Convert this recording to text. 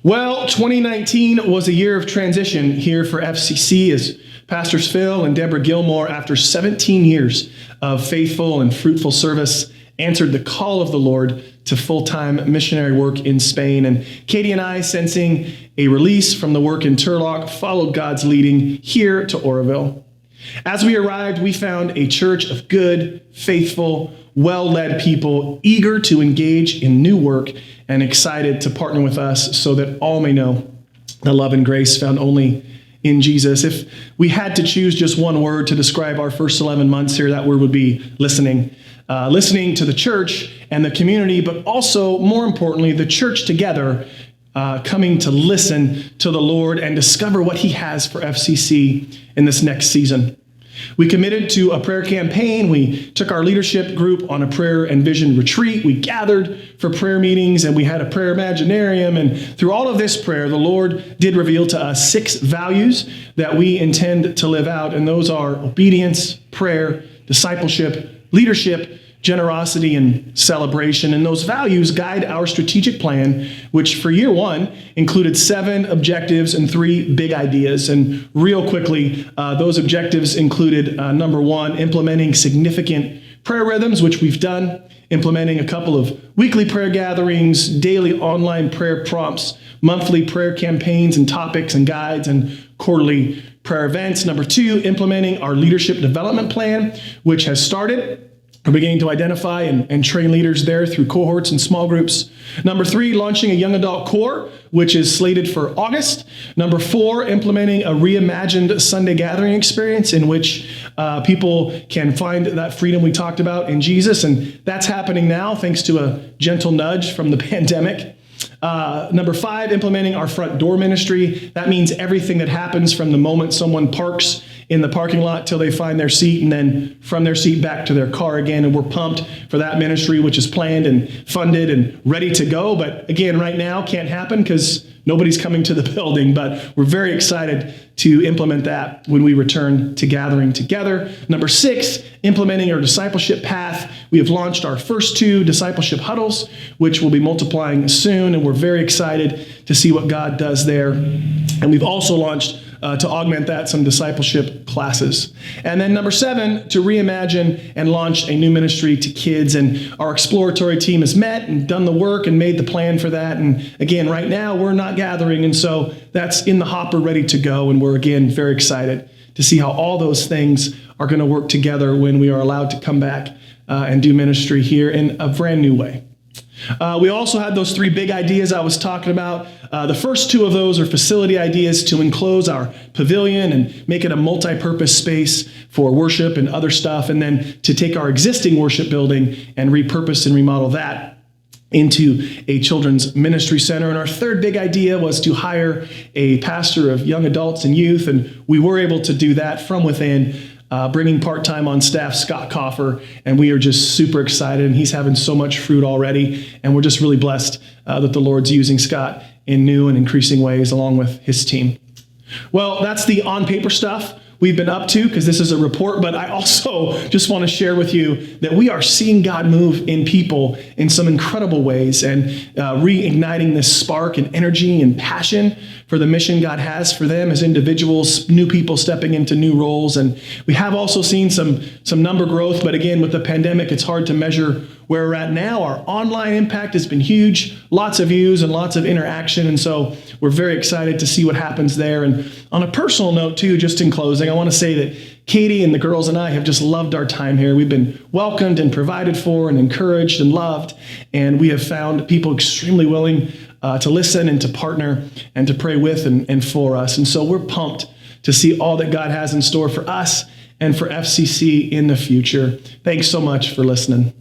Well, 2019 was a year of transition here for FCC as Pastors Phil and Deborah Gilmore, after 17 years of faithful and fruitful service, answered the call of the Lord to full-time missionary work in Spain. And Katie and I, sensing a release from the work in Turlock, followed God's leading here to Oroville. As we arrived, we found a church of good, faithful, well-led people, eager to engage in new work and excited to partner with us so that all may know the love and grace found only in Jesus. If we had to choose just one word to describe our first 11 months here, that word would be listening. Listening to the church and the community, but also, more importantly, the church together, coming to listen to the Lord and discover what He has for FCC in this next season. We committed to a prayer campaign. We took our leadership group on a prayer and vision retreat. We gathered for prayer meetings, and we had a prayer imaginarium. And through all of this prayer, the Lord did reveal to us 6 values that we intend to live out. And those are obedience, prayer, discipleship, leadership, generosity, and celebration. And those values guide our strategic plan, which for year 1 included 7 objectives and 3 big ideas. And real quickly, those objectives included, number 1, implementing significant prayer rhythms, which we've done, implementing a couple of weekly prayer gatherings, daily online prayer prompts, monthly prayer campaigns and topics and guides, and quarterly prayer events. Number 2, implementing our leadership development plan, which has started. We're beginning to identify and train leaders there through cohorts and small groups. Number 3, launching a young adult core, which is slated for August. Number 4, implementing a reimagined Sunday gathering experience in which people can find that freedom we talked about in Jesus. And that's happening now thanks to a gentle nudge from the pandemic. Number 5, implementing our front door ministry. That means everything that happens from the moment someone parks in the parking lot till they find their seat, and then from their seat back to their car again. And we're pumped for that ministry, which is planned and funded and ready to go. But again, right now can't happen because nobody's coming to the building, but we're very excited to implement that when we return to gathering together. Number 6, implementing our discipleship path. We have launched our first 2 discipleship huddles, which will be multiplying soon, and we're very excited to see what God does there. And we've also launched, to augment that, some discipleship classes. And then number 7, to reimagine and launch a new ministry to kids. And our exploratory team has met and done the work and made the plan for that. And again, right now we're not gathering, and so that's in the hopper ready to go. And we're again very excited to see how all those things are going to work together when we are allowed to come back and do ministry here in a brand new way. We also had those 3 big ideas I was talking about. The first 2 of those are facility ideas to enclose our pavilion and make it a multi-purpose space for worship and other stuff, and then to take our existing worship building and repurpose and remodel that into a children's ministry center. And our third big idea was to hire a pastor of young adults and youth, and we were able to do that from within, bringing part-time on staff Scott Coffer, and we are just super excited, and he's having so much fruit already, and we're just really blessed that the Lord's using Scott in new and increasing ways along with his team. Well, that's the on-paper stuff we've been up to, because this is a report, but I also just want to share with you that we are seeing God move in people in some incredible ways and reigniting this spark and energy and passion for the mission God has for them as individuals, new people stepping into new roles. And we have also seen some number growth, but again, with the pandemic, it's hard to measure where we're at now. Our online impact has been huge, lots of views and lots of interaction, and so we're very excited to see what happens there. And on a personal note too, just in closing, I want to say that Katie and the girls and I have just loved our time here. We've been welcomed and provided for and encouraged and loved, and we have found people extremely willing to listen and to partner and to pray with and for us. And so we're pumped to see all that God has in store for us and for FCC in the future. Thanks so much for listening.